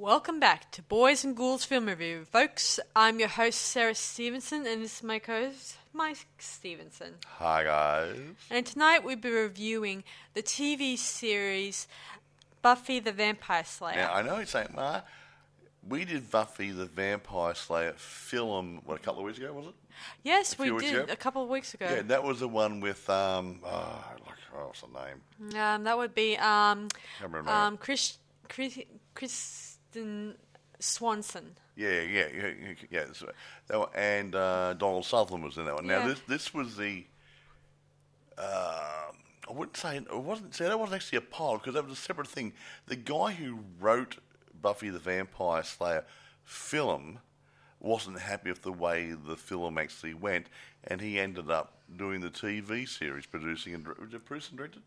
Welcome back to Boys and Ghouls Film Review, folks. I'm your host, Sarah Stephenson, and this is my co-host, Mike Stephenson. Hi, guys. And tonight we'll be reviewing the TV series Buffy the Vampire Slayer. Now, I know you're saying, Ma, we did Buffy the Vampire Slayer film, a couple of weeks ago, was it? Yes, we did, a couple of weeks ago. Yeah, that was the one with, what's the name? That would be Kristen Swanson. Yeah. And Donald Sutherland was in that one. Now, Yeah. this was the... I wouldn't say... that wasn't actually a pilot, because that was a separate thing. The guy who wrote Buffy the Vampire Slayer film wasn't happy with the way the film actually went, and he ended up doing the TV series, producing and directed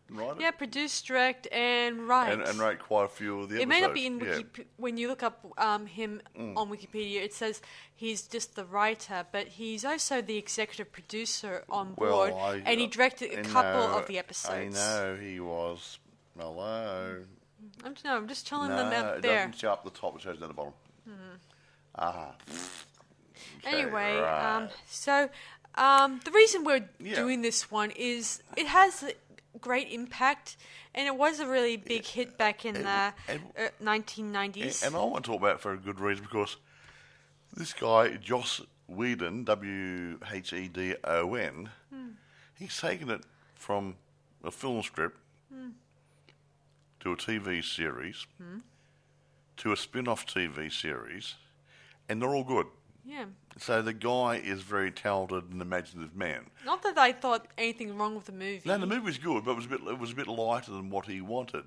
and write it? Yeah, produced, direct, and write. And wrote quite a few of the episodes. It may not be in when you look up him on Wikipedia, it says he's just the writer, but he's also the executive producer on board, and he directed a couple of the episodes. I know he was. Hello. I'm just telling them out there. It doesn't show up the top, it shows down the bottom. Anyway, right. So the reason we're doing this one is it has a great impact, and it was a really big hit back in the 1990s. And I want to talk about it for a good reason, because this guy, Joss Whedon, Whedon, he's taken it from a film script to a TV series to a spin-off TV series, and they're all good. Yeah. So the guy is very talented and imaginative man. Not that I thought anything wrong with the movie. No, the movie was good, but it was a bit lighter than what he wanted.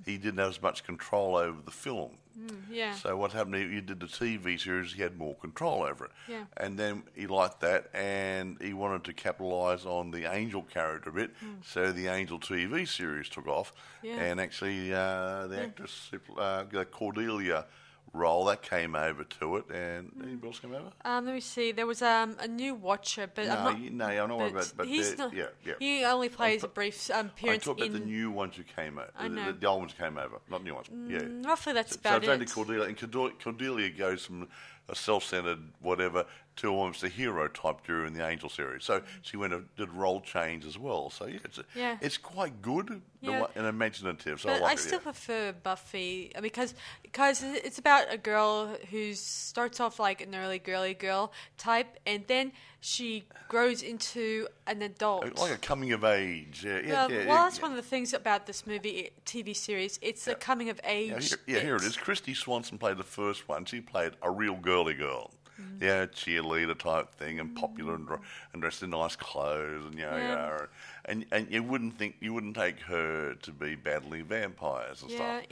He didn't have as much control over the film. Yeah. So what happened, he did the TV series, he had more control over it. Yeah. And then he liked that, and he wanted to capitalise on the Angel character a bit, so the Angel TV series took off. Yeah. And actually the actress, Cordelia role, that came over to it, and anybody else came over? Let me see. There was a new watcher, but I'm not worried about. But he's not. Yeah. He only plays a brief appearance. I talk about the new ones who came over. I know. The old ones came over, not new ones. Roughly, that's So about it's only it. Cordelia, and Cordelia goes from a self-centered whatever to almost a hero type during the Angel series. So she went and did role change as well. So it's quite good and imaginative. So But I like I it. still prefer Buffy because it's about a girl who starts off like an early girly girl type, and then she grows into an adult. Like a coming of age. That's one of the things about this TV series. It's a coming of age. Here it is. Christy Swanson played the first one. She played a real girly girl. Yeah, cheerleader type thing, and popular and dressed in nice clothes, and and you wouldn't take her to be battling vampires and stuff.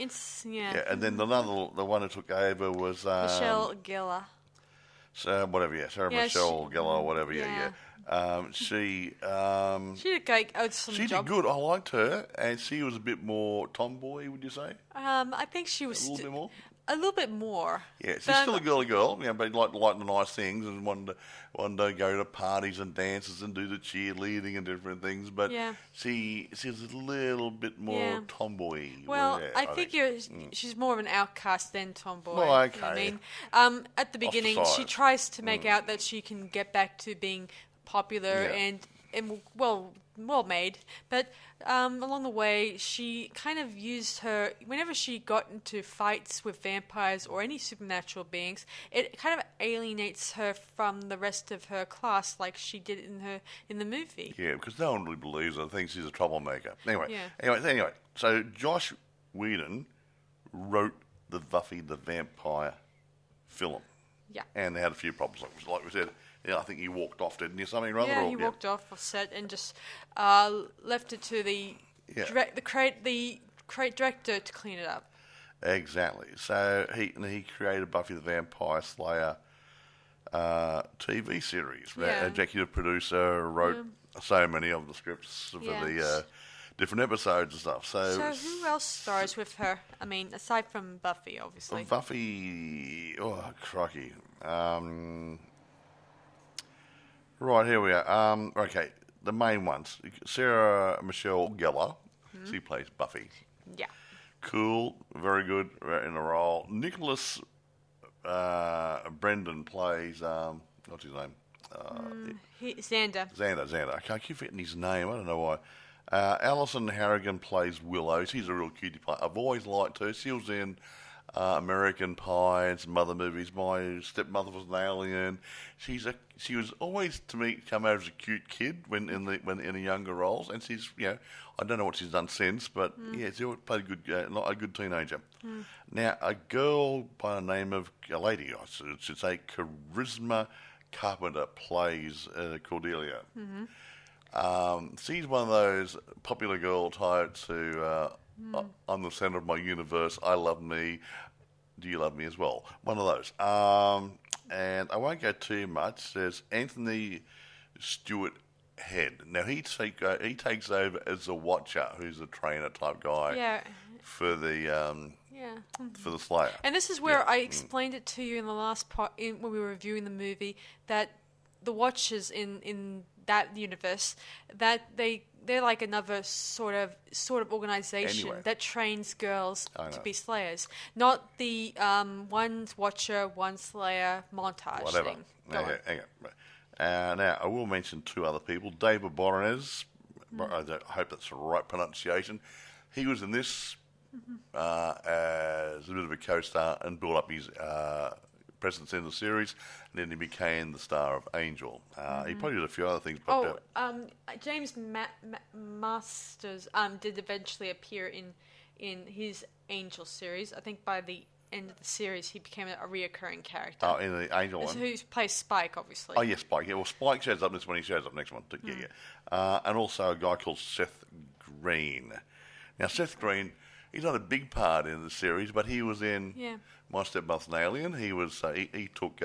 And then the one who took over was Michelle Gellar. So whatever, Michelle Gellar, whatever, she did great. She did good. I liked her, and she was a bit more tomboy. Would you say? I think she was a little bit more. A little bit more. Yeah, she's still a girly girl, but like the nice things, and wanted to go to parties and dances and do the cheerleading and different things. But she's a little bit more tomboy. Well, I think she's more of an outcast than tomboy. Well, okay. I mean, at the beginning, she tries to make out that she can get back to being popular and well made, but along the way she kind of used her, whenever she got into fights with vampires or any supernatural beings, it kind of alienates her from the rest of her class, like she did in the movie. Yeah, because no one really believes her. Thinks she's a troublemaker. Anyway, so Joss Whedon wrote the Buffy the Vampire film. Yeah. And they had a few problems, like we said. Yeah, I think he walked off, didn't he? Something rather. Yeah, he walked off set and just left it to the director to clean it up. Exactly. So he created Buffy the Vampire Slayer TV series. Yeah. Executive producer, wrote so many of the scripts for the different episodes and stuff. So who else stars with her? I mean, aside from Buffy, obviously. Buffy, oh crikey. Right, here we are. Okay, the main ones. Sarah Michelle Gellar, she plays Buffy. Yeah. cool, very good in a role. Nicholas Brendan plays what's his name? Xander. Xander. I keep forgetting his name. I don't know why. Alison Harrigan plays Willow. She's a real cutie pie. I've always liked her. She was in American Pie and some other movies. My stepmother was an alien. She was always to me come out as a cute kid when in the younger roles, and she's I don't know what she's done since, but she always played a good teenager. Now a girl by the name of a lady, I should say, Charisma Carpenter plays Cordelia. She's one of those popular girl types who I'm the centre of my universe. I love me. Do you love me as well? One of those. And I won't go too much. There's Anthony Stewart Head. Now he takes over as a watcher, who's a trainer type guy for the for the Slayer. And this is where I explained it to you in the last part when we were reviewing the movie, that the Watchers in that universe, that they're like another sort of organization that trains girls to be Slayers, not the one Watcher, one Slayer montage thing. Okay. Now I will mention two other people. David Boreanaz, I hope that's the right pronunciation. He was in this as a bit of a co-star and built up his presence in the series, and then he became the star of Angel. He probably did a few other things. But James Masters did eventually appear in his Angel series. I think by the end of the series, he became a reoccurring character. Oh, in the Angel one? Who plays Spike, obviously. Oh, yes, Spike. Yeah, well, Spike shows up when he shows up next one. And also a guy called Seth Green. Now, Seth Green, he's not a big part in the series, but he was in My Stepmother's an Alien. He was he took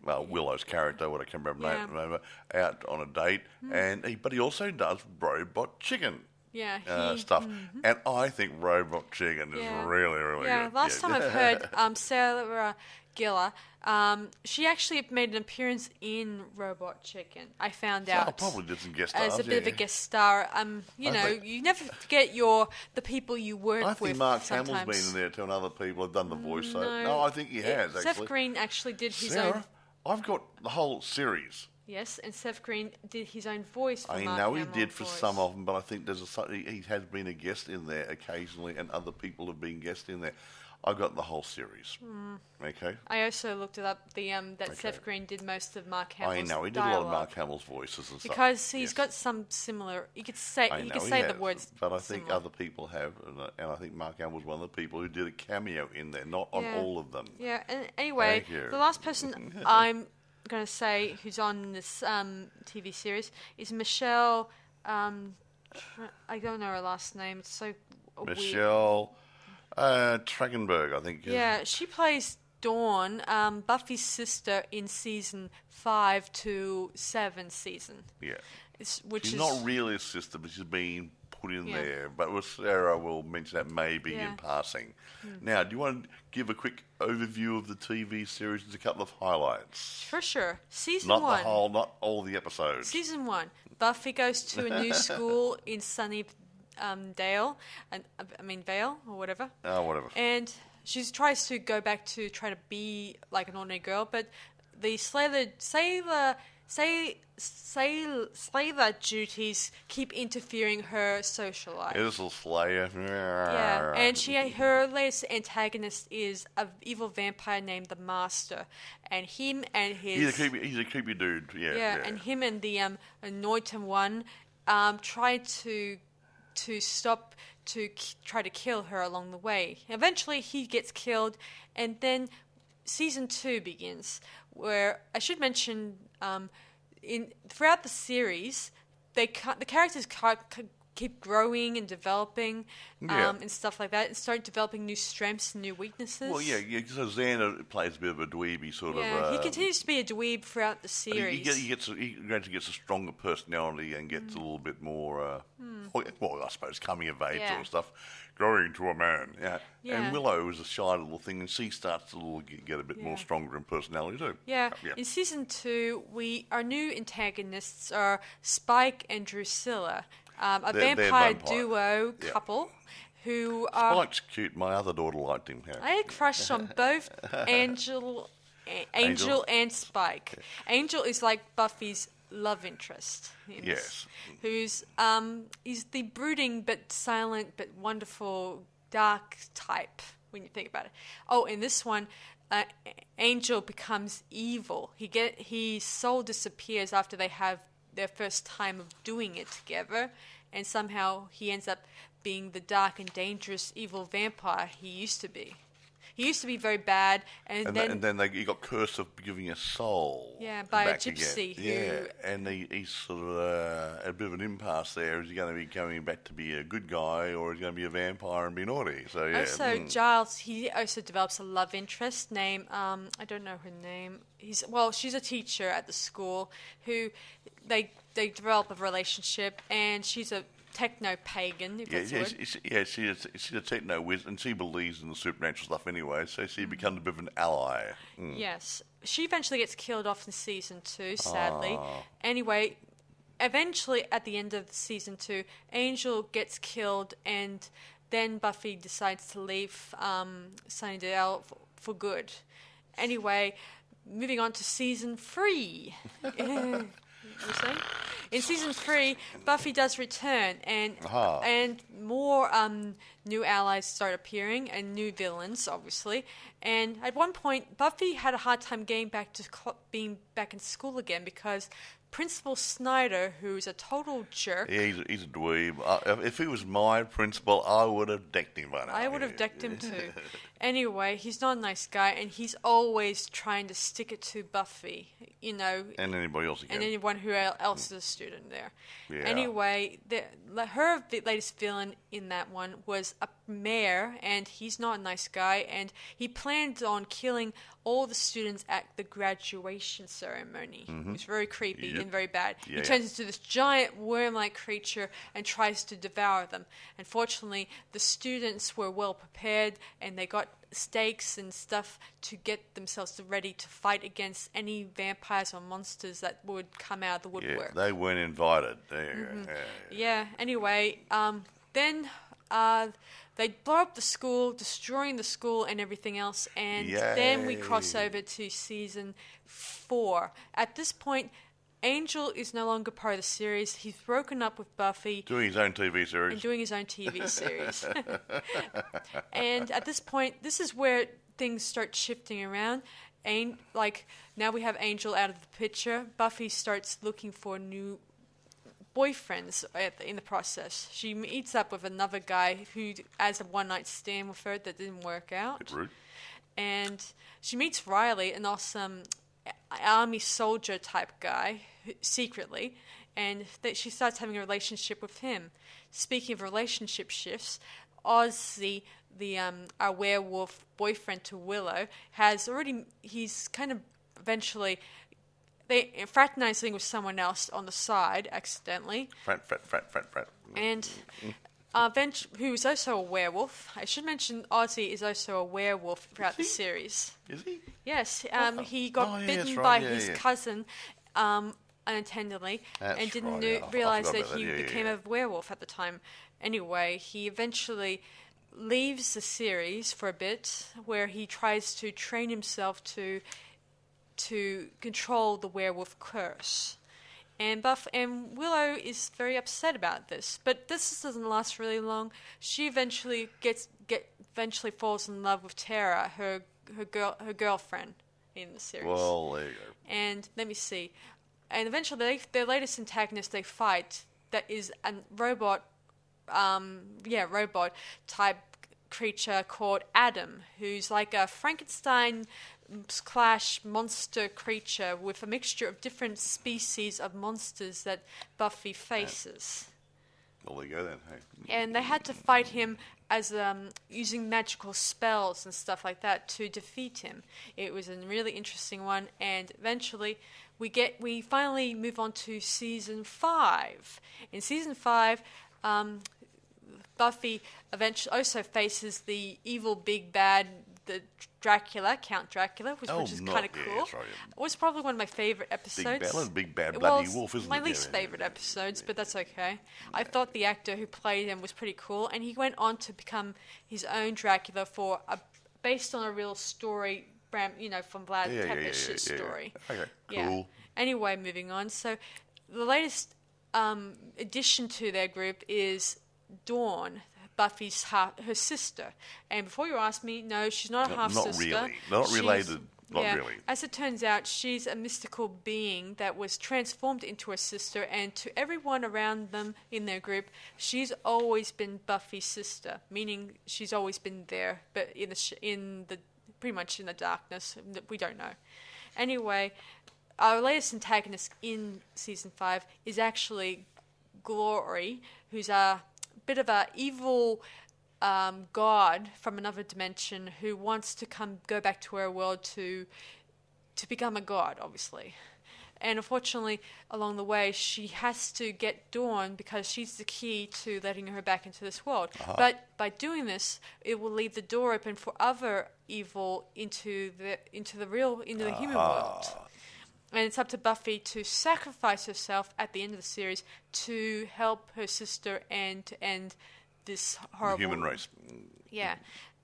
Willow's character, what I can't remember, out on a date, but he also does Robot Chicken. Stuff. And I think Robot Chicken is really, really good. Last time I've heard Sarah Giller, she actually made an appearance in Robot Chicken. I found out. Probably did some guest stars. As a bit of a guest star. You never forget the people you work with. I think Mark Hamill's been in there too, and other people have done the voice. No, I think he has, actually. Seth Green actually did his own. I've got the whole series. Yes, and Seth Green did his own voice for Mark Hamill. I know he did for some of them, but I think he has been a guest in there occasionally, and other people have been guests in there. I got the whole series. Okay. I also looked it up. Seth Green did most of Mark Hamill's. I know he did a lot of Mark Hamill's voices and stuff. Because he's got some similar. You could say the words. But I think other people have, and I think Mark Hamill was one of the people who did a cameo in there, not on all of them. Yeah. And anyway, the last person I'm going to say who's on this TV series is Michelle. I don't know her last name. It's so Michelle. Trachtenberg, I think. Yeah, she plays Dawn, Buffy's sister in season 5 to 7 season. Yeah. She's not really a sister, but she's been put in there. But Sarah will mention that maybe in passing. Now, do you want to give a quick overview of the TV series and a couple of highlights? For sure. Season not 1. Not all the episodes. Season 1. Buffy goes to a new school in Sunny Vale, or whatever. Oh, whatever. And she tries to go back to try to be like an ordinary girl, but the Slayer duties keep interfering her social life. It's a Slayer. Yeah, and her latest antagonist is an evil vampire named the Master, and him and his he's a creepy dude. Yeah. And him and the Anointed One try to try to kill her along the way. Eventually, he gets killed, and then season 2 begins, where I should mention throughout the series, the characters keep growing and developing and stuff like that, and start developing new strengths and new weaknesses. Well, so Xander plays a bit of a dweeby sort of. Yeah, he continues to be a dweeb throughout the series. He gradually gets a stronger personality and gets a little bit more, well, I suppose, coming of age sort of stuff, growing to a man. Yeah. And Willow is a shy little thing, and she starts to get a bit more stronger in personality too. Yeah. In season 2, our new antagonists are Spike and Drusilla. A vampire duo couple who are... Spike's cute. My other daughter liked him. Yeah. I had crushed on both Angel and Spike. Angel is like Buffy's love interest. Yes. Who's he's the brooding but silent but wonderful dark type when you think about it. Oh, in this one, Angel becomes evil. His soul disappears after they have their first time of doing it together, and somehow he ends up being the dark and dangerous evil vampire he used to be. He used to be very bad, and then he got cursed of giving a soul. Yeah, by a gypsy. Yeah, and he's sort of a bit of an impasse there. Is he going to be coming back to be a good guy, or is he going to be a vampire and be naughty? So yeah. Also, Giles, he also develops a love interest named I don't know her name. She's a teacher at the school who they develop a relationship, and she's a techno-pagan, if that's the word. She's a techno-whiz, and she believes in the supernatural stuff anyway, so she becomes a bit of an ally. Yes. She eventually gets killed off in Season 2, sadly. Anyway, eventually, at the end of Season 2, Angel gets killed, and then Buffy decides to leave Sunnydale for good. Anyway, moving on to Season 3. In Season 3, Buffy does return, and more new allies start appearing, and new villains, obviously. And at one point, Buffy had a hard time getting back to being back in school again because Principal Snyder, who's a total jerk... Yeah, he's a dweeb. If he was my principal, I would have decked him by now. I would have decked him too. Anyway, he's not a nice guy, and he's always trying to stick it to Buffy, And anybody else again. And anyone who else is a student there. Yeah. Anyway, her latest villain in that one was a mayor, and he's not a nice guy, and he planned on killing all the students at the graduation ceremony. It's very creepy and very bad. Yeah, he turns into this giant worm-like creature and tries to devour them. Unfortunately, the students were well prepared, and they got stakes and stuff to get themselves ready to fight against any vampires or monsters that would come out of the woodwork. Yeah, they weren't invited. Anyway, then they blow up the school, destroying the school and everything else, and then we cross over to Season 4. At this point, Angel is no longer part of the series. He's broken up with Buffy. Doing his own TV series. And at this point, this is where things start shifting around. And now we have Angel out of the picture. Buffy starts looking for new boyfriends in the process. She meets up with another guy who has a one-night stand with her that didn't work out. Bit rude. And she meets Riley, an awesome army soldier type guy, secretly, and she starts having a relationship with him. Speaking of relationship shifts, Ozzy, our werewolf boyfriend to Willow, he's kind of eventually... They fraternizing with someone else on the side accidentally. Frat. And who's also a werewolf. I should mention Ozzy is also a werewolf throughout the series. Is he? Yes. He got bitten by his cousin unintentionally and didn't realize that he became a werewolf at the time. Anyway, he eventually leaves the series for a bit where he tries to train himself to control the werewolf curse. And Willow is very upset about this, but this doesn't last really long. She eventually eventually falls in love with Tara, her girlfriend in the series. Well, there you go. And let me see. And eventually, their latest antagonist they fight that is a robot type creature called Adam, who's like a Frankenstein / monster creature with a mixture of different species of monsters that Buffy faces. Well, there you go then. Hey. And they had to fight him as using magical spells and stuff like that to defeat him. It was a really interesting one, and eventually we finally move on to Season 5. In Season 5, Buffy eventually also faces the evil big bad the Dracula, Count Dracula, which is kind of cool. Sorry. It was probably one of my favorite episodes. Big bad bloody wolf, isn't it? My least favorite episodes, but that's okay. I thought the actor who played him was pretty cool, and he went on to become his own Dracula based on a real story, from Vlad Tepes' story. Okay, cool. Yeah. Anyway, moving on. So the latest addition to their group is Dawn, Buffy's her sister. And before you ask me, no, she's not a half-sister. Not really. Not related. Not really. As it turns out, she's a mystical being that was transformed into a sister, and to everyone around them in their group, she's always been Buffy's sister, meaning she's always been there, but pretty much in the darkness. We don't know. Anyway, our latest antagonist in Season 5 is actually Glory, who's a bit of a evil god from another dimension who wants to go back to our world to become a god, obviously. And unfortunately, along the way, she has to get Dawn because she's the key to letting her back into this world. Uh-huh. But by doing this, it will leave the door open for other evil into the human world. And it's up to Buffy to sacrifice herself at the end of the series to help her sister and to end this horrible... The human race. Yeah.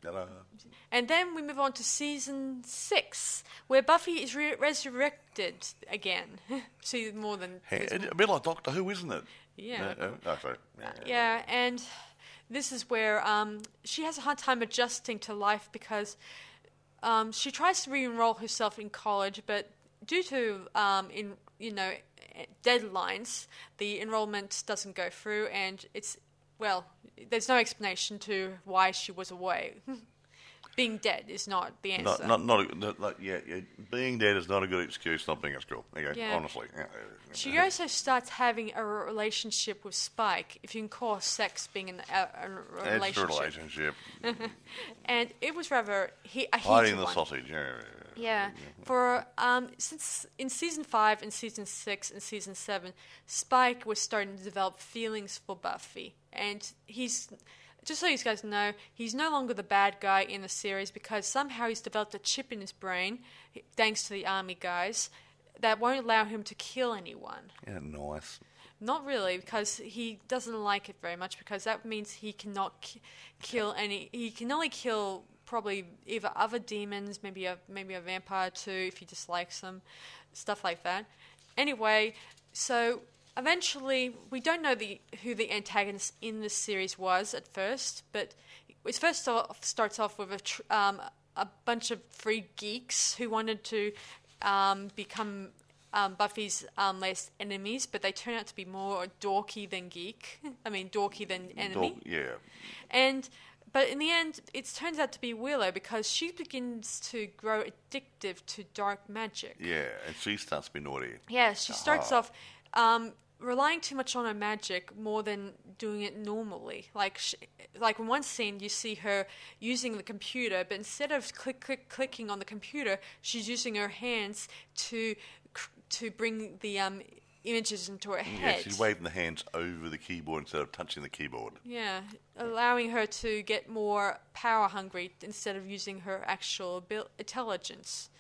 Ta-da. And then we move on to Season 6, where Buffy is resurrected again. See, more than... A bit like Doctor Who, isn't it? Yeah. Sorry. Yeah, and this is where she has a hard time adjusting to life because she tries to re-enroll herself in college, but due to deadlines, the enrollment doesn't go through, and there's no explanation to why she was away. Being dead is not the answer. Being dead is not a good excuse not being at school. Okay, honestly. She also starts having a relationship with Spike, if you can call sex being a relationship. It's a relationship. And it was rather hiding the sausage. Yeah. For since in Season 5 and Season 6 and Season 7, Spike was starting to develop feelings for Buffy. And he's, just so you guys know, he's no longer the bad guy in the series because somehow he's developed a chip in his brain, thanks to the army guys, that won't allow him to kill anyone. Yeah, nice. Not really, because he doesn't like it very much, because that means he cannot kill any... He can only kill probably either other demons, maybe a vampire too, if he dislikes them, stuff like that. Anyway, so eventually, we don't know who the antagonist in this series was at first, but it first starts off with a bunch of free geeks who wanted to become Buffy's last enemies, but they turn out to be more dorky than geek. I mean, dorky than enemy. But in the end, it turns out to be Willow because she begins to grow addictive to dark magic. Yeah, and she starts to be naughty. Yeah, she starts off relying too much on her magic more than doing it normally. Like in one scene, you see her using the computer, but instead of clicking on the computer, she's using her hands to bring the images into her head. Yeah, she's waving the hands over the keyboard instead of touching the keyboard. Yeah, allowing her to get more power hungry instead of using her actual intelligence.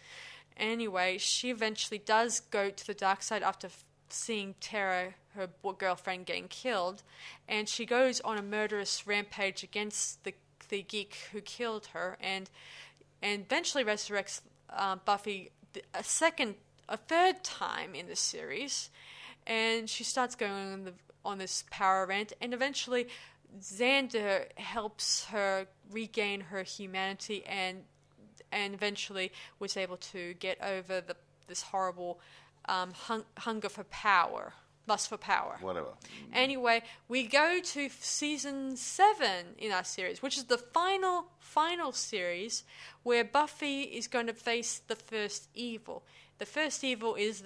Anyway, she eventually does go to the dark side after seeing Tara, her girlfriend, getting killed, and she goes on a murderous rampage against the geek who killed her, and eventually resurrects Buffy a third time in the series, and she starts going on this power rant, and eventually Xander helps her regain her humanity, and eventually was able to get over this horrible hunger for power, lust for power. Whatever. Anyway, we go to Season 7 in our series, which is the final series where Buffy is going to face the first evil. The first evil is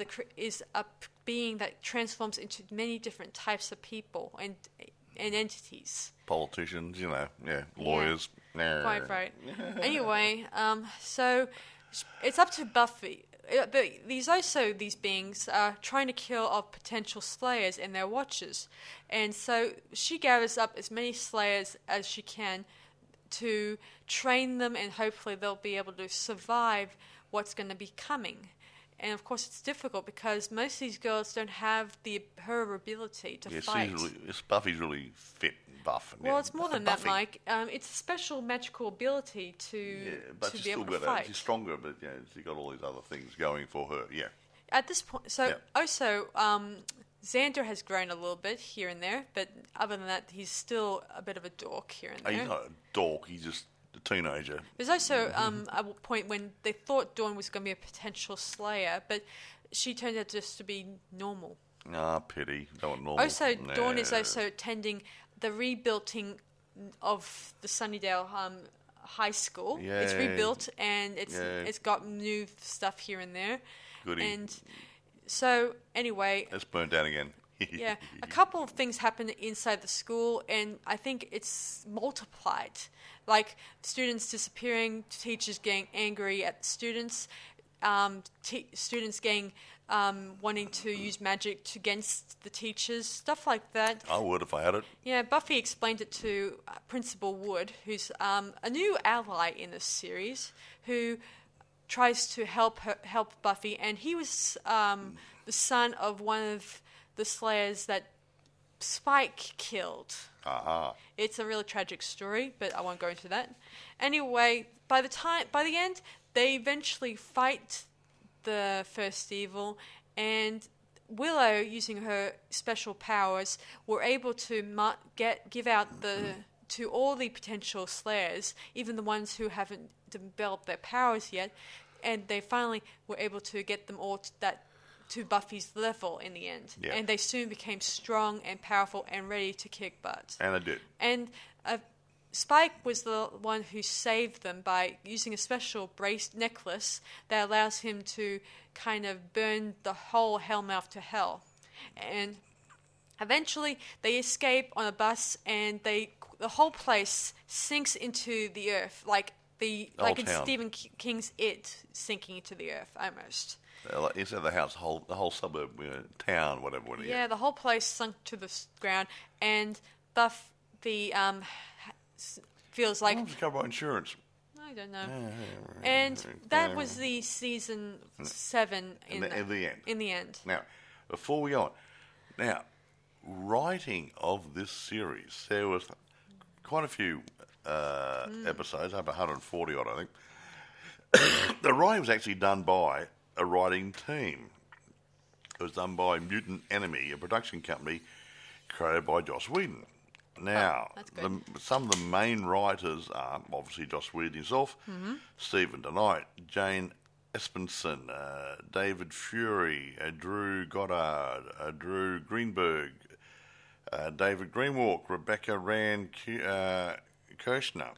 a being that transforms into many different types of people and entities. Politicians, lawyers. Yeah. Quite right. Anyway, so it's up to Buffy. But these beings are trying to kill off potential slayers and their watchers. And so she gathers up as many slayers as she can to train them, and hopefully they'll be able to survive what's going to be coming. And of course, it's difficult because most of these girls don't have her ability to fight. Buffy's really fit and buff. And well, it's more than that, Mike. It's a special magical ability to be able to fight. She's stronger, but she's got all these other things going for her. Yeah. At this point, also, Xander has grown a little bit here and there, but other than that, he's still a bit of a dork here and there. He's not a dork. He's just a teenager. There's also a point when they thought Dawn was going to be a potential slayer, but she turned out just to be normal. Ah, pity. Not normal. Also, Dawn is also attending the rebuilding of the Sunnydale High School. Yeah. It's rebuilt, and it's got new stuff here and there. Goody. And so, anyway... It's burnt down again. Yeah, a couple of things happen inside the school, and I think it's multiplied. Like, students disappearing, teachers getting angry at the students, students getting wanting to use magic against the teachers, stuff like that. I would if I had it. Yeah, Buffy explained it to Principal Wood, who's a new ally in this series, who tries to help Buffy, and he was the son of one of the Slayers that Spike killed. Uh-huh. It's a really tragic story, but I won't go into that. Anyway, by the end, they eventually fight the first evil, and Willow, using her special powers, were able to give out to all the potential Slayers, even the ones who haven't developed their powers yet, and they finally were able to get them all to Buffy's level in the end. Yeah. And they soon became strong and powerful and ready to kick butt. And they did. And Spike was the one who saved them by using a special necklace that allows him to kind of burn the whole Hellmouth to hell. And eventually they escape on a bus, and the whole place sinks into the earth, like in Stephen King's It sinking into the earth, almost. Instead of the house, the whole suburb, town, whatever. Yeah, the whole place sunk to the ground, and Buffy feels like... It's covered by insurance. I don't know. And that was the season 7 in the end. In the end. Now, before we go on, writing of this series, there was quite a few episodes, over 140 odd, I think. The writing was actually done by a writing team. It was done by Mutant Enemy, a production company created by Joss Whedon. Now, some of the main writers are obviously Joss Whedon himself, Stephen DeKnight, Jane Espenson, David Fury, Drew Goddard, Drew Greenberg, David Greenwalk, Rebecca Rand Kirshner,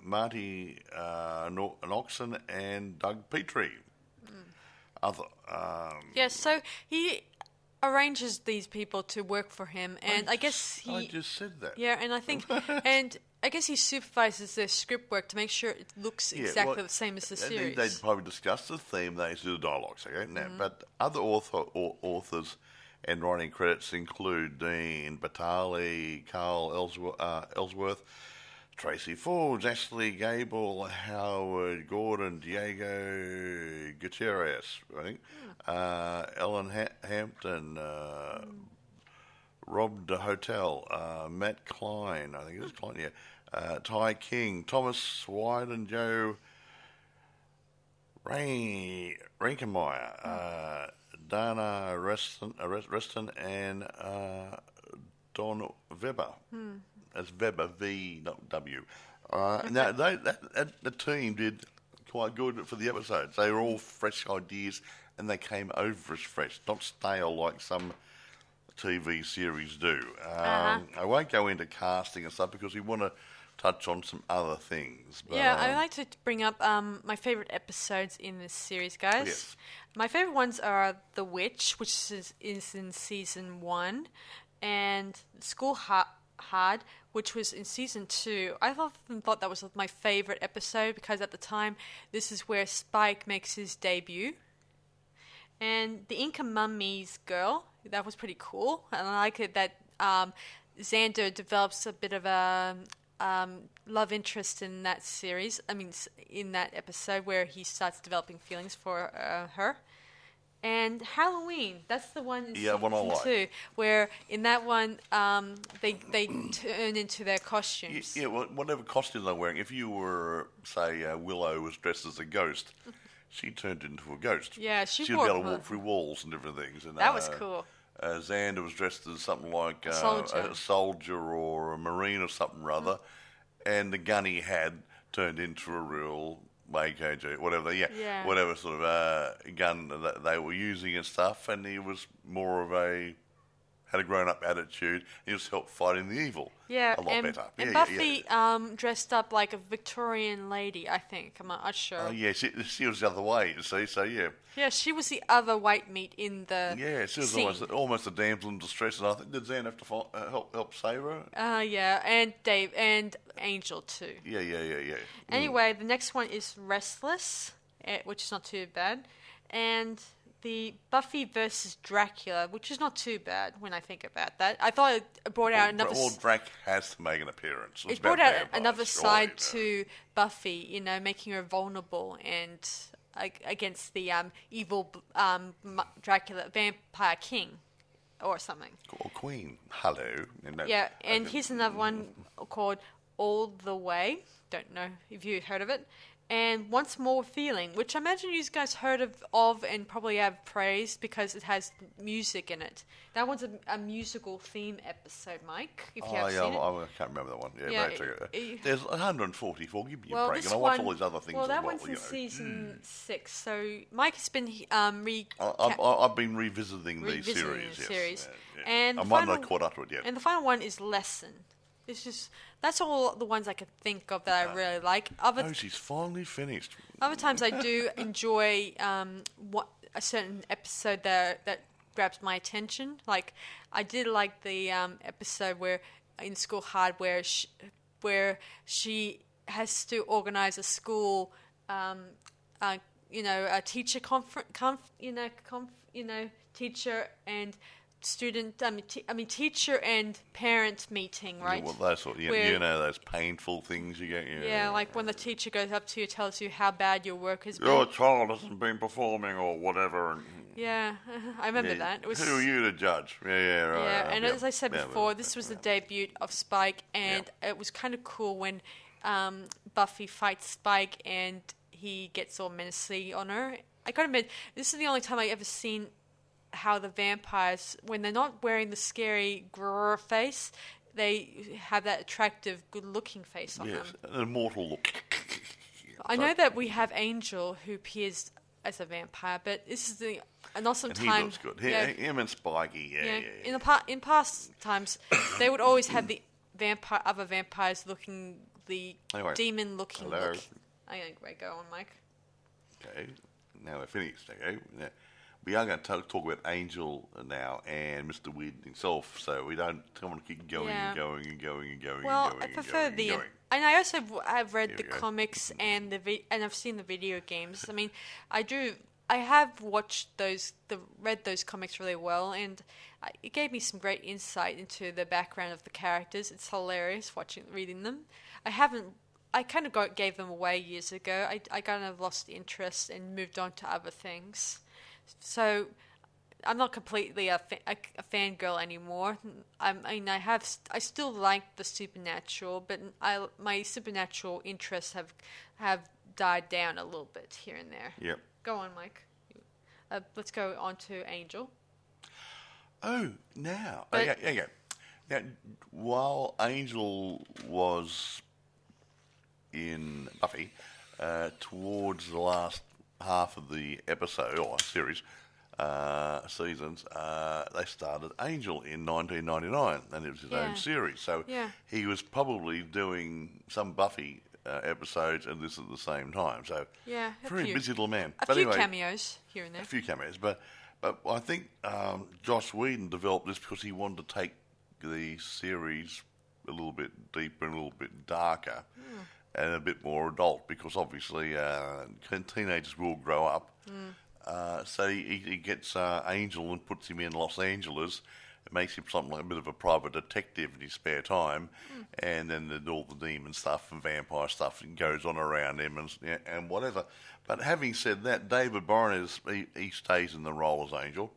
Marty Noxon, and Doug Petrie. So he arranges these people to work for him, and I guess he... I just said that. Yeah, and I think... and I guess he supervises their script work to make sure it looks exactly the same as the series. They'd probably discuss the theme, they do the dialogues, okay? Now, but other authors and writing credits include Dean Batali, Carl Ellsworth, Tracy Forbes, Ashley Gable, Howard Gordon, Diego Gutierrez, I think, Ellen Hampton, Rob de Hotel, Matt Klein, I think it is Klein, yeah, Ty King, Thomas Wyden, Joe Rankemeyer, Dana Reston, and Don Weber. That's Weber, V, not W. Now, the team did quite good for the episodes. They were all fresh ideas, and they came over as fresh, not stale like some TV series do. I won't go into casting and stuff because we want to touch on some other things. But, I'd like to bring up my favourite episodes in this series, guys. Yes. My favourite ones are The Witch, which is in Season 1, and School Hard, which was in Season 2. I often thought that was my favourite episode because at the time, this is where Spike makes his debut. And The Inca Mummy's Girl, that was pretty cool. And I like it that Xander develops a bit of a love interest in that series. I mean, in that episode where he starts developing feelings for her. And Halloween, that's the one in season 2, where in that one they turn into their costumes. Yeah, whatever costume they're wearing. If you were, say, Willow was dressed as a ghost, she turned into a ghost. Yeah, she would be able to walk through walls and different things. And, that was cool. Xander was dressed as something like a soldier or a marine or something rather, and the gun he had turned into a real AKG, whatever sort of gun that they were using and stuff, and he was more of had a grown-up attitude. He just helped fighting the evil a lot better. And Buffy dressed up like a Victorian lady, I think. I'm not sure. Oh, yeah, she was the other way, you see, so yeah. Yeah, she was the other white meat in the she was almost a damsel in distress, and I think, did Zan have to help save her? Yeah, and Dave, and Angel too. Yeah. Anyway, the next one is Restless, which is not too bad, and the Buffy versus Dracula, which is not too bad when I think about that. I thought it brought out another... Well, Drac has to make an appearance. It brought out another side to Buffy, making her vulnerable and against the evil Dracula vampire king or something. Or queen. Hello. And here's another one called All the Way. Don't know if you heard of it. And Once More Feeling, which I imagine you guys heard of and probably have praised because it has music in it. That one's a musical theme episode, Mike, if you have seen it. I can't remember that one. There's 144, give me a break, and I watch all these other things that one's in season 6, so Mike has been... I've been revisiting these series. Yeah. And I might not have caught up to it yet. And the final one is Lesson. It's just... That's all the ones I could think of that I really like. She's finally finished. Other times I do enjoy a certain episode that grabs my attention. Like, I did like the episode where in School Hard where she has to organize a school, a teacher teacher and student, teacher and parent meeting, right? Yeah, well, those sort, those painful things you get. Yeah, like when the teacher goes up to you, tells you how bad your work has been. Your child hasn't been performing or whatever. Yeah, I remember that. It was, who are you to judge? Yeah, right. Yeah, and as I said before, this was the debut of Spike, and it was kind of cool when Buffy fights Spike and he gets all menacing on her. I gotta admit, this is the only time I ever seen how the vampires, when they're not wearing the scary grrr face, they have that attractive, good-looking face on them. Yes, an immortal look. I know that we have Angel, who appears as a vampire, but this is an awesome time. He looks good. Him and Spikey, yeah. In past times, they would always have the other vampires looking the demon-looking look. Anyway, go on, Mike. Okay, now we're finished. Okay. Now, we are going to talk about Angel now and Mr. Weird himself, so we don't want to keep going and going and going and going. Well, I prefer and I also have read the comics and and I've seen the video games. I mean, I have read those comics really well, and it gave me some great insight into the background of the characters. It's hilarious reading them. I kind of gave them away years ago. I kind of lost interest and moved on to other things. So I'm not completely a fangirl anymore. I still like the supernatural, but my supernatural interests have died down a little bit here and there. Yep. Go on, Mike. Let's go on to Angel. Oh, now. Okay. Now, while Angel was in Buffy, towards the last half of the episode or series seasons, they started Angel in 1999, and it was his own series. So he was probably doing some Buffy episodes and this at the same time. So very busy little man. A few cameos here and there. A few cameos, but I think Joss Whedon developed this because he wanted to take the series a little bit deeper and a little bit darker. And a bit more adult, because obviously teenagers will grow up. So he gets Angel and puts him in Los Angeles, It makes him something like a bit of a private detective in his spare time, and then all the demon stuff and vampire stuff goes on around him and whatever. But having said that, David Boreanaz he stays in the role as Angel.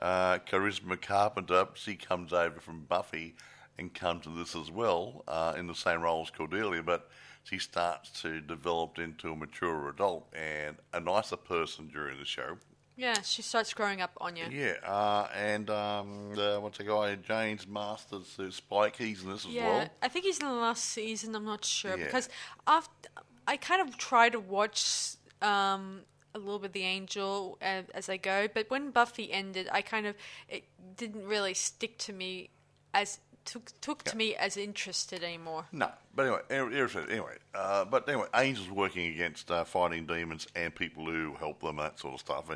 Charisma Carpenter, she comes over from Buffy and comes to this as well in the same role as Cordelia, but she starts to develop into a mature adult and a nicer person during the show. Yeah, she starts growing up on you. Yeah, and what's the guy, James Masters, Spike, he's in this as well. Yeah, I think he's in the last season, I'm not sure, because after I kind of try to watch a little bit of The Angel as I go, but when Buffy ended, it didn't really stick to me as... Took to me as interested anymore. No, but anyway, Angel's working against fighting demons and people who help them, that sort of stuff.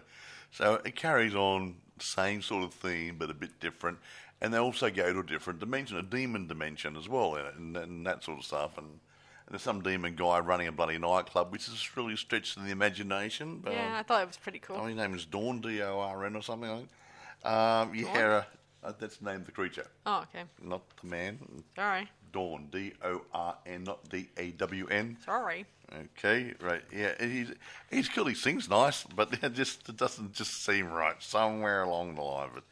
So it carries on the same sort of theme, but a bit different. And they also go to a different dimension, a demon dimension as well, and that sort of stuff. And there's some demon guy running a bloody nightclub, which is really stretched in the imagination. Yeah, I thought it was pretty cool. His name is Dawn, Dorn or something like that. That's the name of the creature. Oh, okay. Not the man. Sorry. Dawn, D-O-R-N, not D-A-W-N. Sorry. Okay, right. Yeah, he's cool. He sings nice, but it doesn't just seem right somewhere along the line of it.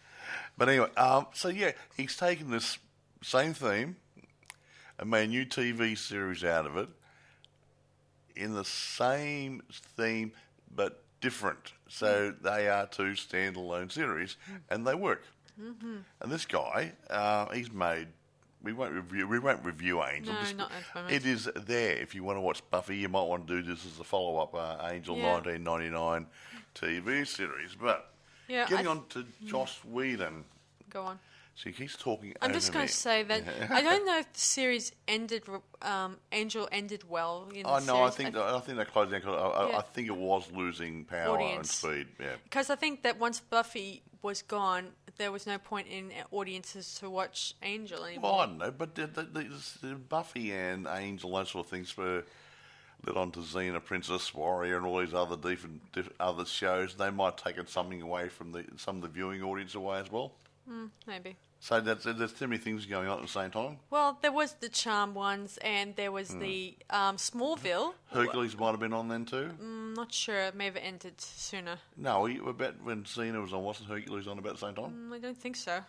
But anyway, he's taken this same theme and made a new TV series out of it in the same theme but different. So they are two standalone series, and they work. Mm-hmm. And this guy, he's made. We won't review Angel. No, not at the moment. It is there. If you want to watch Buffy, you might want to do this as a follow-up Angel 1999 TV series. But getting on to Joss Whedon. Go on. See, he's talking. I'm just going to say that I don't know if the series ended. Angel ended well. No, I think they closed down. I think it was losing power and speed. Yeah. Because I think that once Buffy was gone, there was no point in audiences to watch Angel anymore. Well, I don't know, but the Buffy and Angel, those sort of things were led on to Xena, Princess Warrior, and all these other different other shows. They might have taken something away from some of the viewing audience away as well. Maybe. So there's too many things going on at the same time. Well, there was the Charm ones, and there was the Smallville. Hercules might have been on then too. Not sure. It may have ended sooner. No, about when Xena was on, wasn't Hercules on about the same time? I don't think so.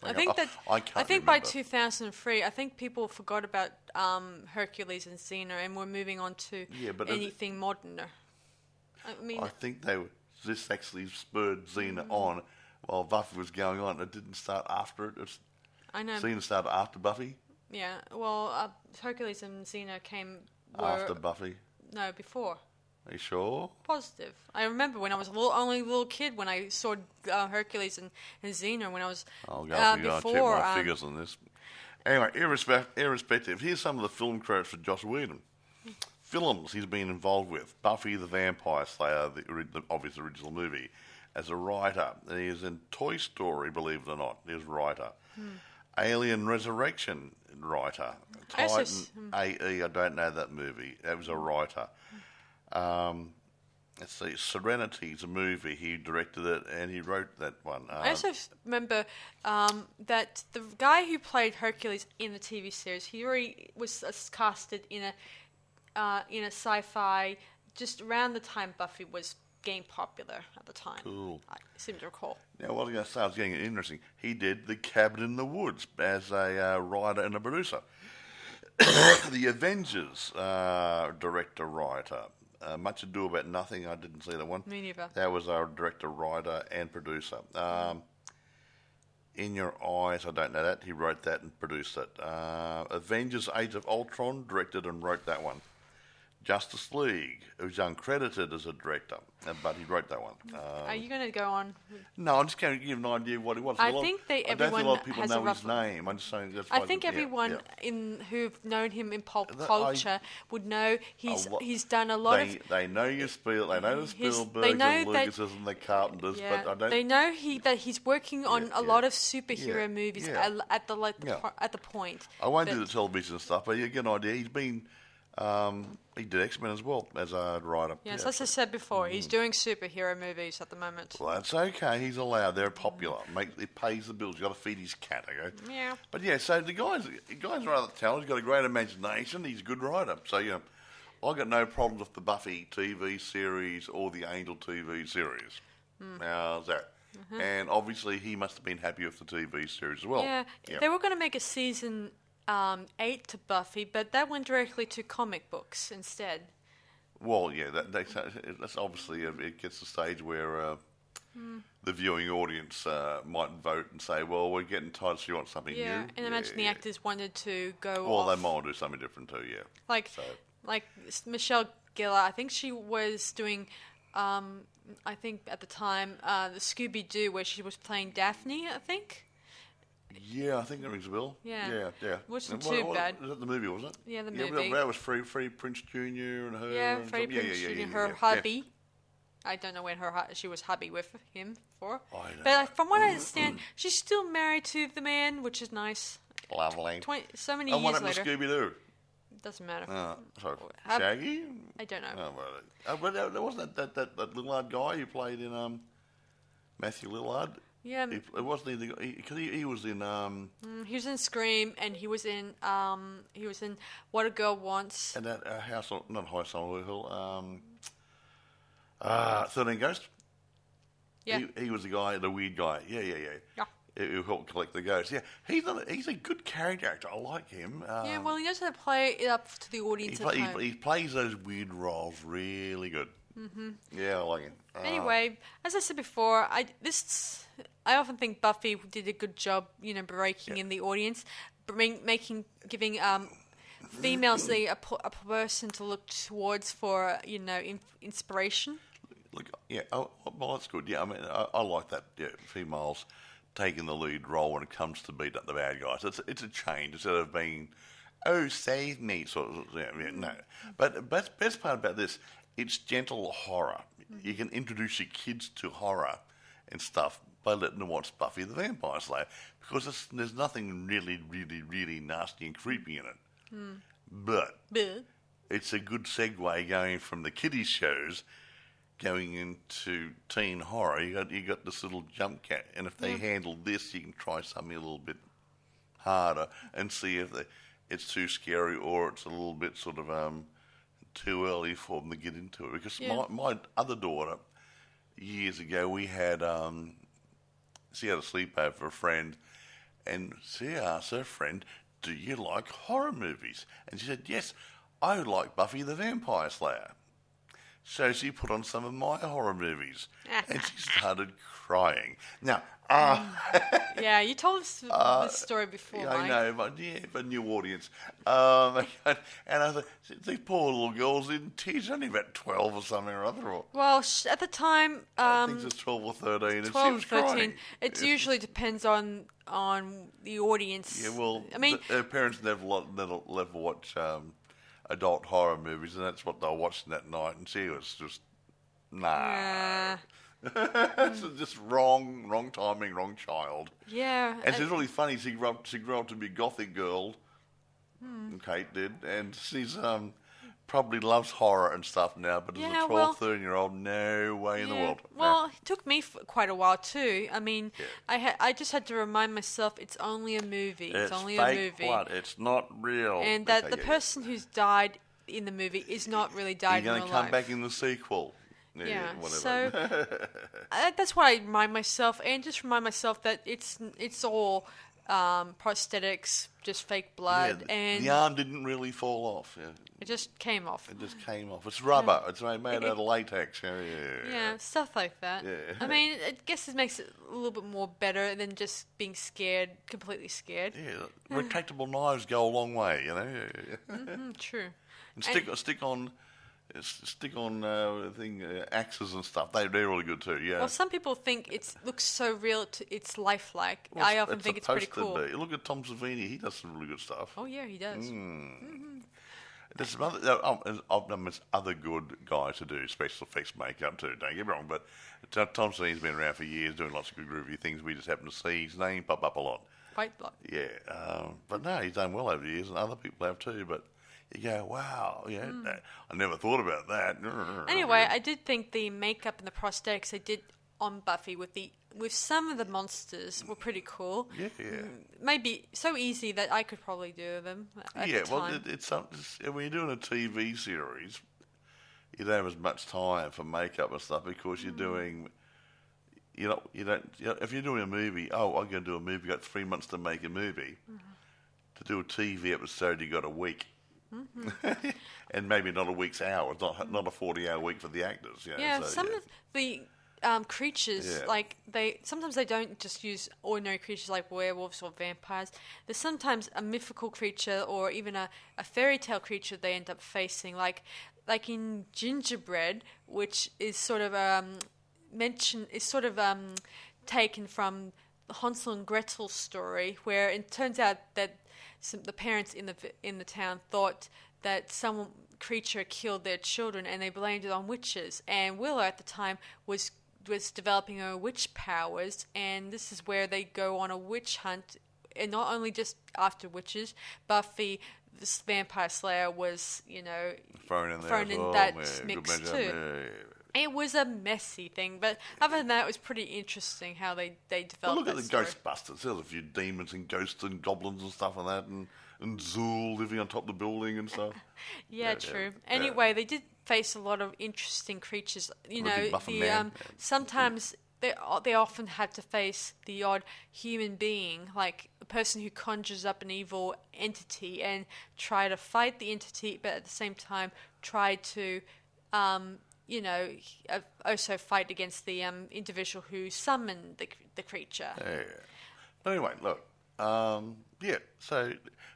I think by 2003, I think people forgot about Hercules and Xena, and were moving on to anything moderner. I think this actually spurred Xena on. While Buffy was going on, it didn't start after it. I know. Xena started after Buffy? Yeah. Well, Hercules and Xena came... After Buffy? No, before. Are you sure? Positive. I remember when I was only a little kid when I saw Hercules and Xena when I was I'll check my figures on this. Anyway, irrespective, here's some of the film credits for Joss Whedon. Films he's been involved with. Buffy the Vampire Slayer, the obvious original movie. As a writer. He is in Toy Story, believe it or not. He was a writer. Alien Resurrection, writer. Titan AE, I don't know that movie. That was a writer. Let's see, Serenity is a movie. He directed it and he wrote that one. I also remember that the guy who played Hercules in the TV series, he already was casted in a sci-fi just around the time Buffy was getting popular at the time. Cool. I seem to recall. Now, what I was going to say, I was getting it interesting. He did The Cabin in the Woods as a writer and a producer. The Avengers director-writer. Much Ado About Nothing, I didn't see that one. Me neither. That was our director, writer, and producer. In Your Eyes, I don't know that. He wrote that and produced it. Avengers Age of Ultron, directed and wrote that one. Justice League, who's uncredited as a director, but he wrote that one. Are you going to go on? No, I'm just going to give an idea of what he was. I think everyone I don't think a lot of people has know a rough his name. I'm just saying that's I think everyone who've known him in pop culture would know he's done a lot of... They know the Spielbergs, the Lucases, and the Carpenters, but I don't... They know that he's working on a lot of superhero movies at the point. I won't do the television stuff, but you get an idea. He's been He did X-Men as well as a writer. Yes, as I said before, he's doing superhero movies at the moment. Well, that's okay. He's allowed. They're popular. It pays the bills. You've got to feed his cat, okay? Yeah. But yeah, so the guy's rather talented. He's got a great imagination. He's a good writer. So, I got no problems with the Buffy TV series or the Angel TV series. How's that? Mm-hmm. And obviously he must have been happy with the TV series as well. Yeah. They were going to make a season 8 to Buffy, but that went directly to comic books instead. Well, yeah, that's obviously, it gets to the stage where the viewing audience might vote and say, well, we're getting tired, so you want something new. Yeah, and imagine the actors wanted to go Well, off. they might do something different too, yeah. Like Michelle Gellar, I think she was doing, I think at the time, the Scooby-Doo, where she was playing Daphne, I think. Yeah, I think that rings a bell. Yeah. Yeah. Wasn't too bad. Was that the movie, was it? Yeah, the movie. Yeah, that was Freddie Prinze Jr. and her. Yeah, Freddie Prinze Jr., her hubby. I don't know when she was hubby with him for. But from what I understand, she's still married to the man, which is nice. Lovely. So many years later. And what happened to Scooby-Doo? Doesn't matter. Sorry, Shaggy? I don't know. But there wasn't that Lillard guy who played in Matthew Lillard. Yeah, it wasn't because he was in. He was in Scream, and he was in What a Girl Wants. And that House on, not House on Hill. 13 Ghosts. Yeah, he was the guy, the weird guy. Yeah. Who helped collect the ghosts. Yeah, he's a good character actor. I like him. Yeah, well, he knows how to play it up to the audience. He plays those weird roles really good. Mm-hmm. Yeah, I like him. Anyway, as I said before, I often think Buffy did a good job, breaking in the audience, giving females a person to look towards for, inspiration. Look, yeah, well, that's good. Yeah, I mean, I like that. Yeah, females taking the lead role when it comes to beat up the bad guys. It's a change instead of being, oh, save me, sort of. No, but best part about this, it's gentle horror. You can introduce your kids to horror and stuff by letting them watch Buffy the Vampire Slayer, because there's nothing really, really, really nasty and creepy in it. But it's a good segue going from the kiddies shows going into teen horror. You got this little jump cat, and if they handle this, you can try something a little bit harder and see if it's too scary or it's a little bit sort of too early for them to get into it. Because my other daughter, years ago, she had a sleepover for a friend, and she asked her friend, do you like horror movies? And she said, yes, I like Buffy the Vampire Slayer. So she put on some of my horror movies, and she started crying. Now, yeah, you told us this story before, Mike. I know, but for a new audience. And I thought, these poor little girls in tears, only about 12 or something or other. Well, at the time, I think it's 12 or 13, 12 and she was 13. Crying. It usually depends on the audience. Yeah, well, I mean, her parents never watch adult horror movies, and that's what they were watching that night, and she was just, nah. It's just wrong timing, wrong child. Yeah. And she's really funny. She grew up to be a gothic girl, Kate did, and she's probably loves horror and stuff now, but as a 12, 13-year-old, no way in the world. Well, it took me quite a while too. I mean, I just had to remind myself it's only a movie. It's only a movie. Fake blood. It's not real. And that the person who's died in the movie is not really died in real life. You're going to come back in the sequel. Yeah, so that's what I remind myself, and just remind myself that it's all prosthetics, just fake blood, and the arm didn't really fall off. Yeah. It just came off. It's rubber. It's made out of latex. Yeah, stuff like that. Yeah. I mean, I guess it makes it a little bit more better than just being scared, completely scared. Yeah, retractable knives go a long way, True. And stick on axes and stuff. They're really good too. Yeah. Well, some people think it looks so real. It's lifelike. Well, I often think it's pretty cool. Look at Tom Savini. He does some really good stuff. Oh yeah, he does. There's some other good guys to do special effects makeup too. Don't get me wrong, but Tom Savini's been around for years doing lots of good groovy things. We just happen to see his name pop up a lot. Quite a lot. Yeah, but no, he's done well over the years, and other people have too. But you go, wow, I never thought about that. Anyway, I did think the makeup and the prosthetics they did on Buffy with some of the monsters were pretty cool. Yeah. Maybe so easy that I could probably do them at the time. It's when you're doing a TV series, you don't have as much time for makeup and stuff because you're doing. You don't. If you're doing a movie, I'm going to do a movie. You got 3 months to make a movie. To do a TV episode, you got a week, and maybe not a week's hours. Not a 40-hour week for the actors. Some of the creatures, like sometimes they don't just use ordinary creatures like werewolves or vampires. There's sometimes a mythical creature or even a fairy tale creature they end up facing, like in Gingerbread, which is sort of taken from the Hansel and Gretel story, where it turns out that the parents in the town thought that some creature killed their children, and they blamed it on witches. And Willow at the time was developing her witch powers, and this is where they go on a witch hunt, and not only just after witches. Buffy, this vampire slayer, was thrown in that mix too. It was a messy thing, but other than that, it was pretty interesting how they developed. Well, look at the story. Ghostbusters. There's a few demons and ghosts and goblins and stuff like that, and Zool living on top of the building and stuff. True. Anyway, they did face a lot of interesting creatures. Sometimes they often had to face the odd human being, like a person who conjures up an evil entity and try to fight the entity, but at the same time try to also fight against the individual who summoned the creature. Yeah. But anyway, look, So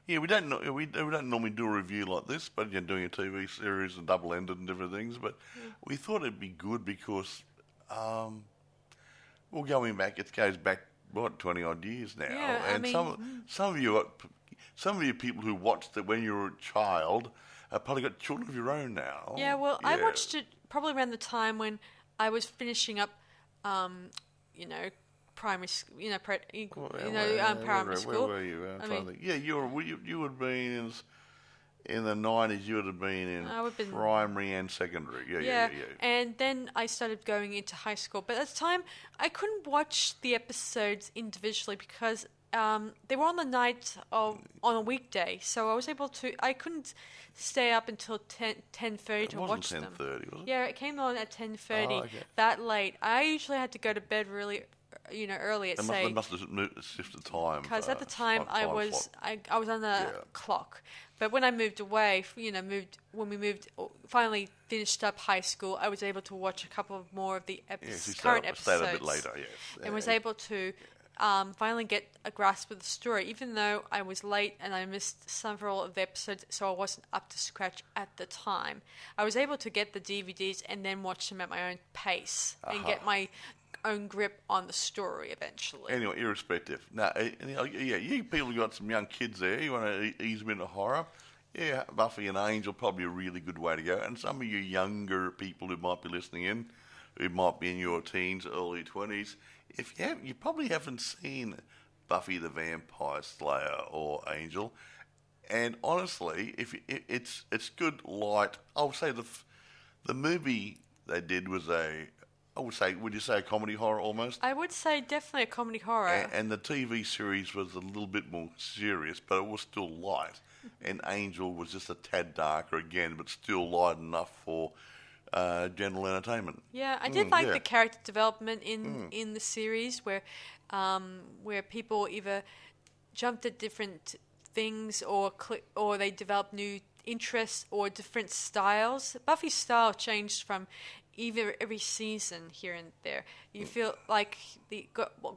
we don't normally do a review like this, but you're doing a TV series and double-ended and different things. But we thought it'd be good because, going back, it goes back 20 odd years now, and some of you people who watched it when you were a child have probably got children of your own now. Yeah, well, I watched it probably around the time when I was finishing up, primary school. Primary school. Where were you? You would have been in the 90s. You would have been in primary and secondary. Yeah. And then I started going into high school, but at the time I couldn't watch the episodes individually because they were on the night on a weekday, so I couldn't stay up until 10:30 to watch them. It wasn't 10:30, was it? Yeah, it came on at 10:30, that late. I usually had to go to bed really, early at say. They must have shifted time. Because at the time I was on the clock, but when I moved away, finally finished up high school, I was able to watch a couple more of the current episodes. Stayed a bit later, yes. And was able to finally get a grasp of the story, even though I was late and I missed several of the episodes, so I wasn't up to scratch at the time. I was able to get the DVDs and then watch them at my own pace and get my own grip on the story eventually. Anyway, irrespective. Now, you people got some young kids there. You want to ease them into horror? Yeah, Buffy and Angel probably a really good way to go. And some of you younger people who might be listening in, who might be in your teens, early 20s, if you probably haven't seen Buffy the Vampire Slayer or Angel, and honestly, it's good light. I would say the movie they did was would you say a comedy horror almost? I would say definitely a comedy horror. And the TV series was a little bit more serious, but it was still light. And Angel was just a tad darker again, but still light enough for general entertainment. Yeah, I did like the character development in the series where people either jumped at different things or they developed new interests or different styles. Buffy's style changed from every season here and there. You feel like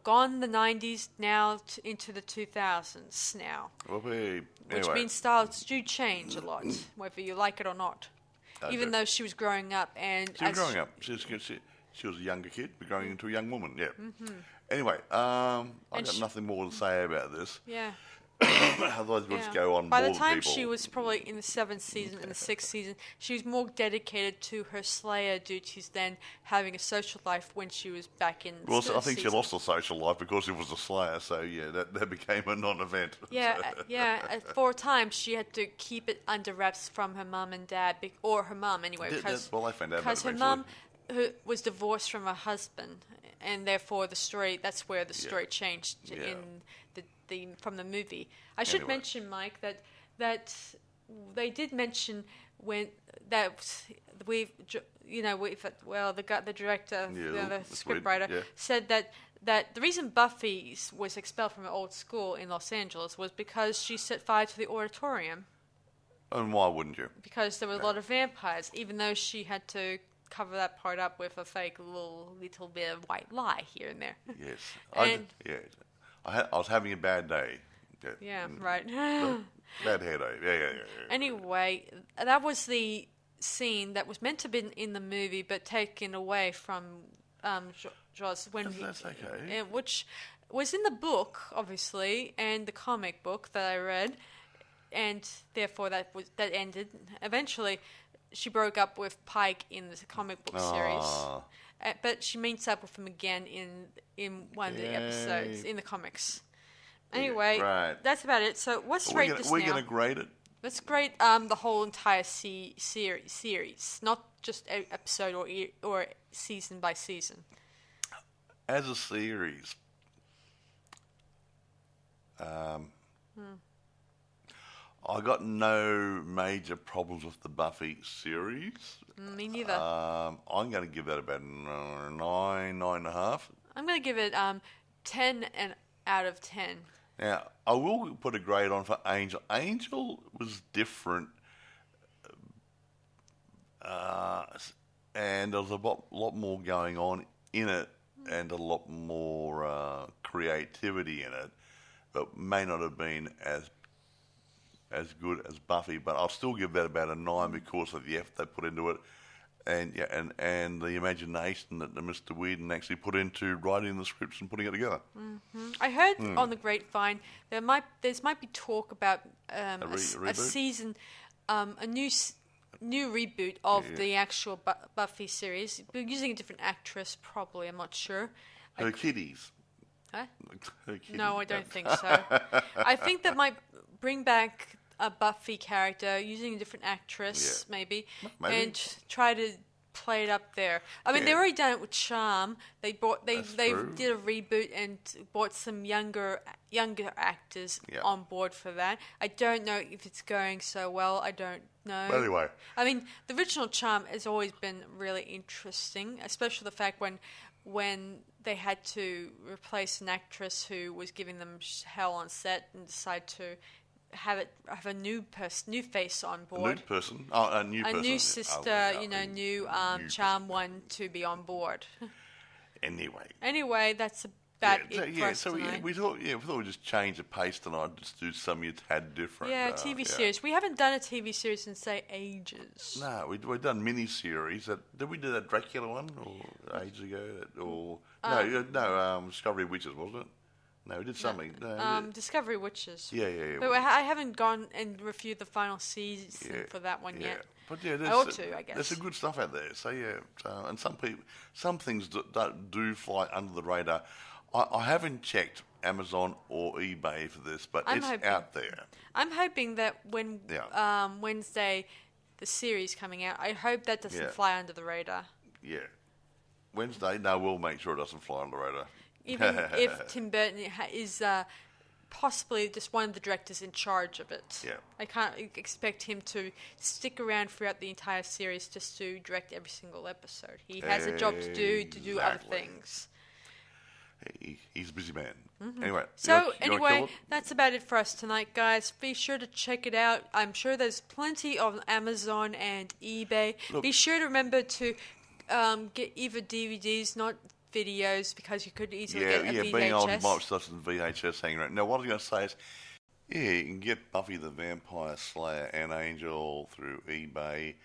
gone the 90s now into the 2000s now. Which means styles do change a lot, whether you like it or not. Even though she was growing up. She was a younger kid, but growing into a young woman, yeah. Mm-hmm. Anyway, I've got nothing more to say about this. Yeah. Otherwise, we'll just go on. By more the time people. she was probably in the 7th season and the 6th season, she was more dedicated to her Slayer duties than having a social life when she was back in. Well, I think she lost her social life because she was a Slayer. So yeah, that became a non-event. Yeah. For a time, she had to keep it under wraps from her mum and dad, or her mum anyway, I found out because her mum was divorced from her husband, and therefore that's where the story changed in from the movie. I should mention, Mike, that they did mention the director, the scriptwriter said that the reason Buffy was expelled from her old school in Los Angeles was because she set fire to the auditorium. And why wouldn't you? Because there were a lot of vampires, even though she had to cover that part up with a fake little bit of white lie here and there. Yes. I was having a bad day. Yeah, right. Bad headache. Yeah. Anyway, that was the scene that was meant to be in the movie, but taken away from Joss That's okay. Which was in the book, obviously, and the comic book that I read, and therefore that ended. Eventually, she broke up with Pike in the comic book series, but she meets up with him again in one of the episodes in the comics. Anyway, that's about it. So let's rate this now. We're going to grade it? Let's grade the whole entire series, not just episode or season by season. As a series, I got no major problems with the Buffy series. Me neither. I'm going to give that about 9.5. I'm going to give it 10 out of 10. Now, I will put a grade on for Angel. Angel was different, and there was a lot more going on in it, and a lot more creativity in it, but may not have been as good as Buffy. But I'll still give that about a 9 because of the effort they put into it, and the imagination that Mr. Whedon actually put into writing the scripts and putting it together. Mm-hmm. I heard on the grapevine there might be talk about a season, a new reboot of the actual Buffy series, using a different actress. Probably, I'm not sure. Her kitties. Huh? Her kitties. No, I don't think so. I think that might bring back a Buffy character using a different actress, maybe, and try to play it up there. I mean, they've already done it with Charm. They did a reboot and brought some younger actors on board for that. I don't know if it's going so well. I don't know. But anyway, I mean, the original Charm has always been really interesting, especially the fact when they had to replace an actress who was giving them hell on set and decide to have a new face on board. A new sister, new Charm one to be on board. Anyway, that's about it for us so tonight. we thought we'd just change the pace tonight, just do something a tad different. TV series. We haven't done a TV series in ages. No, we've done mini-series. Did we do that Dracula one ages ago? Discovery Witches, wasn't it? No, we did something. Discovery Witches. Yeah. But I haven't gone and reviewed the final season for that one yet. But I ought to, I guess. There's some good stuff out there. So and some things do fly under the radar. I haven't checked Amazon or eBay for this, but it's out there. I'm hoping that when Wednesday, the series coming out, I hope that doesn't fly under the radar. Yeah. Wednesday, no, we'll make sure it doesn't fly under the radar. Even if Tim Burton is possibly just one of the directors in charge of it. Yeah. I can't expect him to stick around throughout the entire series just to direct every single episode. He has a job to do other things. He's a busy man. Mm-hmm. Anyway. So, that's about it for us tonight, guys. Be sure to check it out. I'm sure there's plenty on Amazon and eBay. Be sure to remember to get either DVDs, not videos, because you could easily get a VHS. Being old, you might stuff some VHS hanging around. Now, what I was going to say is, you can get Buffy the Vampire Slayer and Angel through eBay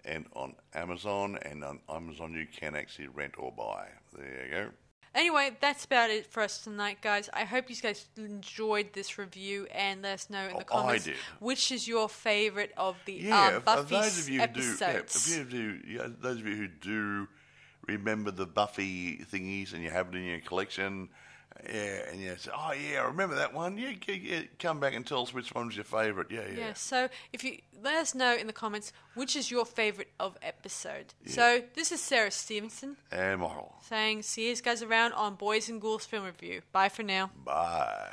and on Amazon, and on Amazon you can actually rent or buy. There you go. Anyway, that's about it for us tonight, guys. I hope you guys enjoyed this review, and let us know in the comments which is your favorite of the Buffy episodes. Those of you who do remember the Buffy thingies and you have it in your collection, and you say, oh yeah, I remember that one. Yeah, come back and tell us which one's your favourite. Yeah. So if you let us know in the comments which is your favourite of episode. Yeah. So this is Sarah Stephenson and Moral saying, see you guys around on Boys and Ghouls Film Review. Bye for now. Bye.